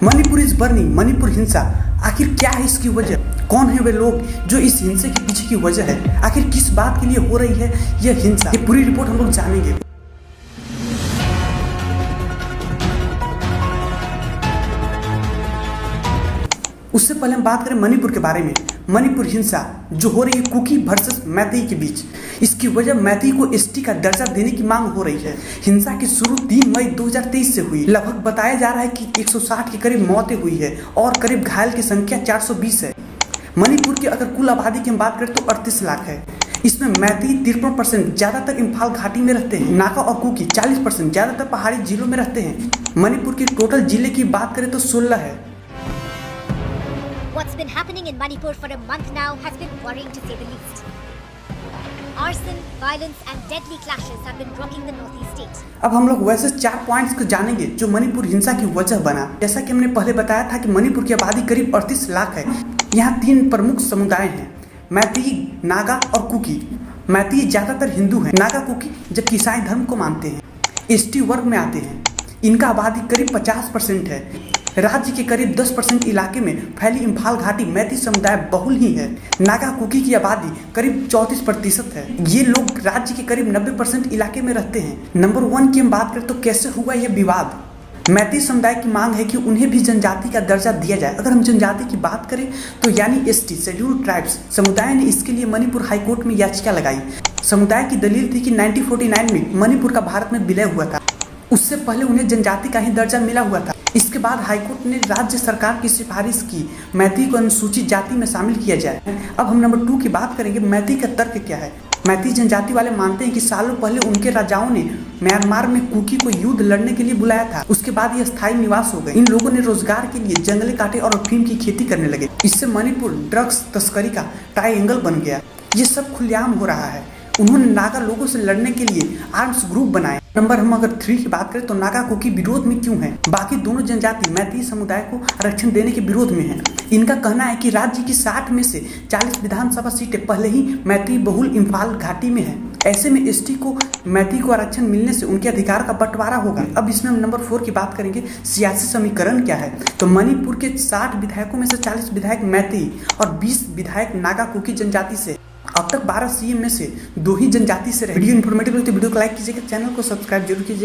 Manipur is burning, Manipur हिंसा, आखिर क्या है इसकी वजह? कौन है वे लोग जो इस हिंसा के पीछे की वजह है? आखिर किस बात के लिए हो रही है यह हिंसा? ये पूरी रिपोर्ट हम लोग जानेंगे। उससे पहले हम बात करें मणिपुर के बारे में। मणिपुर हिंसा जो हो रही है कुकी वर्सेस मैतेई के बीच, इसकी वजह मैतेई को एसटी का दर्जा देने की मांग हो रही है। हिंसा की शुरू 3 मई 2023 से हुई। लगभग बताया जा रहा है कि 160 के करीब मौतें हुई है और करीब घायल की संख्या 420 है। मणिपुर की अगर कुल आबादी की हम बात करें तो 38 लाख है। इसमें मैतेई 53% ज्यादातर इम्फाल घाटी में रहते हैं। नागा और कुकी 40% ज्यादातर पहाड़ी जिलों में रहते हैं। मणिपुर के टोटल जिले की बात करें तो 16 है। What's been happening in Manipur for a month now has been worrying to say the least. Arson, violence and deadly clashes have been rocking the northeast state. अब हम लोग वैसे 4 पॉइंट्स को जानेंगे जो मणिपुर हिंसा की वजह बना। जैसा कि हमने पहले बताया था कि मणिपुर की आबादी करीब 38 लाख है। यहाँ 3 प्रमुख समुदाय हैं, मैतेई, नागा और कुकी। मैतेई ज्यादातर हिंदू हैं, नागा कुकी जबकि ईसाई धर्म को मानते हैं, एसटी वर्ग में आते हैं। इनका आबादी करीब 50% है। राज्य के करीब 10% इलाके में फैली इम्फाल घाटी मैतेई समुदाय बहुल ही है। नागा कुकी की आबादी करीब 34% है। ये लोग राज्य के करीब 90% इलाके में रहते हैं। नंबर 1 की हम बात करें तो कैसे हुआ यह विवाद? मैतेई समुदाय की मांग है कि उन्हें भी जनजाति का दर्जा दिया जाए। अगर हम जनजाति की बात करें तो यानी एसटी शेड्यूल्ड ट्राइब्स समुदाय ने इसके लिए मणिपुर हाईकोर्ट में याचिका लगाई। समुदाय की दलील थी कि 1949 में मणिपुर का भारत में विलय हुआ था। उससे पहले उन्हें जनजाति का ही दर्जा मिला हुआ था। इसके बाद हाईकोर्ट ने राज्य सरकार की सिफारिश की मैतेई को अनुसूचित जाति में शामिल किया जाए। अब हम नंबर 2 की बात करेंगे। मैतेई का तर्क क्या है? मैतेई जनजाति वाले मानते हैं कि सालों पहले उनके राजाओं ने म्यांमार में कुकी को युद्ध लड़ने के लिए बुलाया था। उसके बाद ये स्थायी निवास हो गए। इन लोगों ने रोजगार के लिए जंगले काटे और अफीम की खेती करने लगे। इससे मणिपुर ड्रग्स तस्करी का ट्रायंगल बन गया। ये सब खुलेआम हो रहा है। उन्होंने नागा लोगों से लड़ने के लिए आर्म्स ग्रुप बनाए। नंबर हम अगर 3 की बात करें तो नागा कुकी विरोध में क्यों है? बाकी दोनों जनजाति मैतेई समुदाय को आरक्षण देने के विरोध में है। इनका कहना है कि राज्य की 60 में से 40 विधानसभा सीटें पहले ही मैतेई बहुल इम्फाल घाटी में है। ऐसे में एसटी को मैतेई को आरक्षण मिलने से उनके अधिकार का बंटवारा होगा। अब इसमें हम नंबर 4 की बात करेंगे। सियासी समीकरण क्या है? तो मणिपुर के 60 विधायकों में से 40 विधायक मैतेई और 20 विधायक नागा कुकी जनजाति से। अब तक 12 सीएम में से 2 ही जनजाति से रहे। वीडियो इन्फॉर्मेटिव लगती है वीडियो को लाइक कीजिएगा, चैनल को सब्सक्राइब जरूर कीजिए।